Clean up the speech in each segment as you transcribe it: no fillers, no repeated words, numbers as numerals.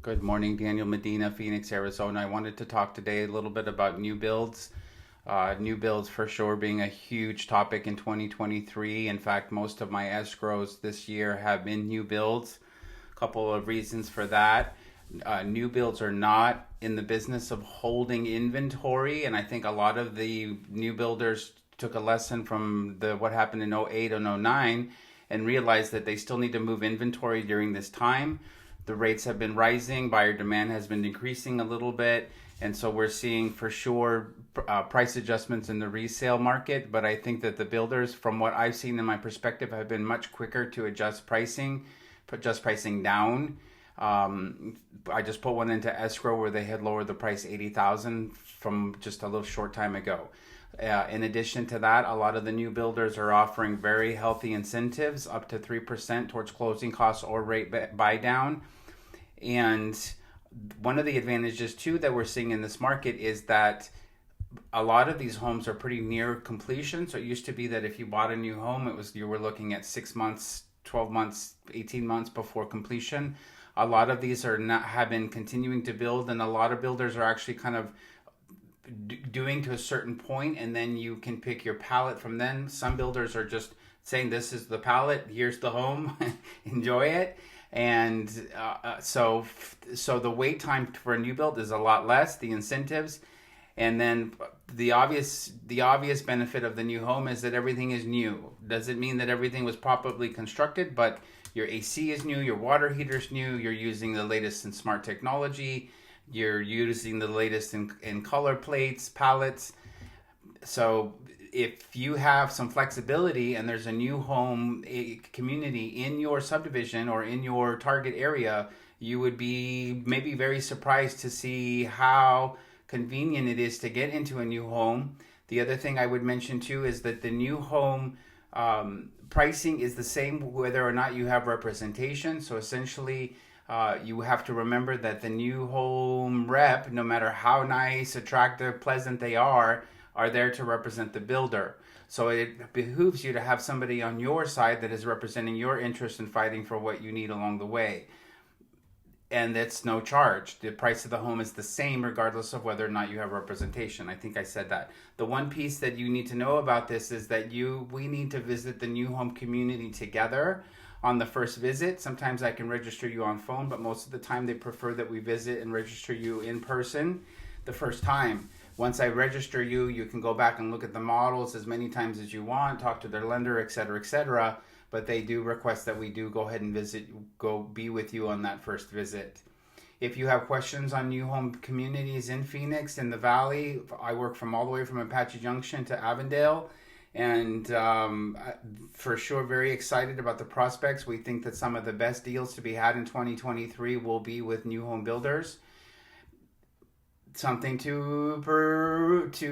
Good morning, Daniel, Medina, Phoenix, Arizona. I wanted to talk today a little bit about new builds. New builds for sure being a huge topic in 2023. In fact, most of my escrows this year have been new builds. A couple of reasons for that. New builds are not in the business of holding inventory, and I think a lot of the new builders took a lesson from what happened in '08 and '09 and realized that they still need to move inventory during this time. The rates have been rising, buyer demand has been decreasing a little bit, and so we're seeing for sure price adjustments in the resale market. But I think that the builders, from what I've seen in my perspective, have been much quicker to adjust pricing down. I just put one into escrow where they had lowered the price $80,000 from just a little short time ago. In addition to that, a lot of the new builders are offering very healthy incentives, up to 3% towards closing costs or rate buy down. And one of the advantages too that we're seeing in this market is that a lot of these homes are pretty near completion. So it used to be that if you bought a new home, you were looking at 6 months, 12 months, 18 months before completion. A lot of these have been continuing to build, and a lot of builders are actually kind of doing to a certain point, and then you can pick your palette from then. Some builders are just saying, this is the palette, here's the home, enjoy it. And so the wait time for a new build is a lot less, the incentives. And then the obvious benefit of the new home is that everything is new. Doesn't mean that everything was properly constructed, but your AC is new, your water heater is new, you're using the latest in smart technology, you're using the latest in color plates, palettes. So if you have some flexibility and there's a new home community in your subdivision or in your target area, you would be maybe very surprised to see how convenient it is to get into a new home. The other thing I would mention too is that the new home pricing is the same whether or not you have representation. So essentially, you have to remember that the new home rep, no matter how nice, attractive, pleasant they are there to represent the builder. So it behooves you to have somebody on your side that is representing your interest and fighting for what you need along the way. And that's no charge. The price of the home is the same regardless of whether or not you have representation. I think I said that. The one piece that you need to know about this is that we need to visit the new home community together on the first visit. Sometimes I can register you on phone, but most of the time they prefer that we visit and register you in person the first time. Once I register you, you can go back and look at the models as many times as you want, talk to their lender, etc., etc. But they do request that we do go ahead and go be with you on that first visit. If you have questions on new home communities in Phoenix, in the Valley, I work from all the way from Apache Junction to Avondale. And for sure, very excited about the prospects. We think that some of the best deals to be had in 2023 will be with new home builders. Something to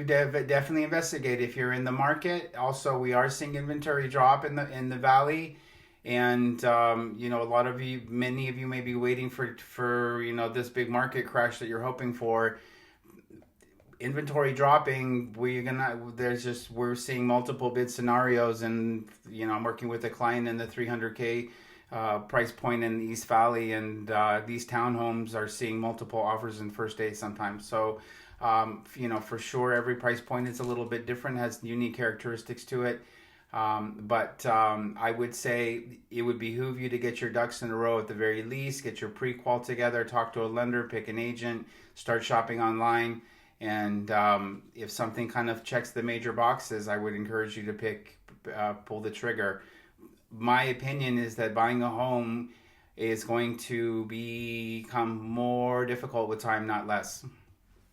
definitely investigate if you're in the market. Also, we are seeing inventory drop in the Valley, and many of you may be waiting for this big market crash that you're hoping for. Inventory dropping, we're seeing multiple bid scenarios, and I'm working with a client in the 300K price point in the East Valley, and these townhomes are seeing multiple offers in first day sometimes. So for sure every price point is a little bit different, has unique characteristics to it. But I would say it would behoove you to get your ducks in a row at the very least, get your pre-qual together, talk to a lender, pick an agent, start shopping online. And if something kind of checks the major boxes, I would encourage you to pull the trigger. My opinion is that buying a home is going to become more difficult with time, not less.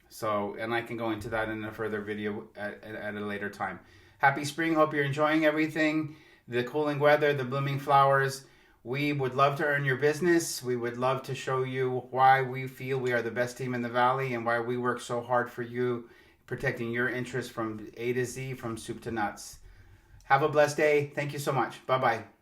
So, and I can go into that in a further video at a later time. Happy spring. Hope you're enjoying everything. The cooling weather, the blooming flowers. We would love to earn your business. We would love to show you why we feel we are the best team in the Valley and why we work so hard for you, protecting your interests from A to Z, from soup to nuts. Have a blessed day. Thank you so much. Bye-bye.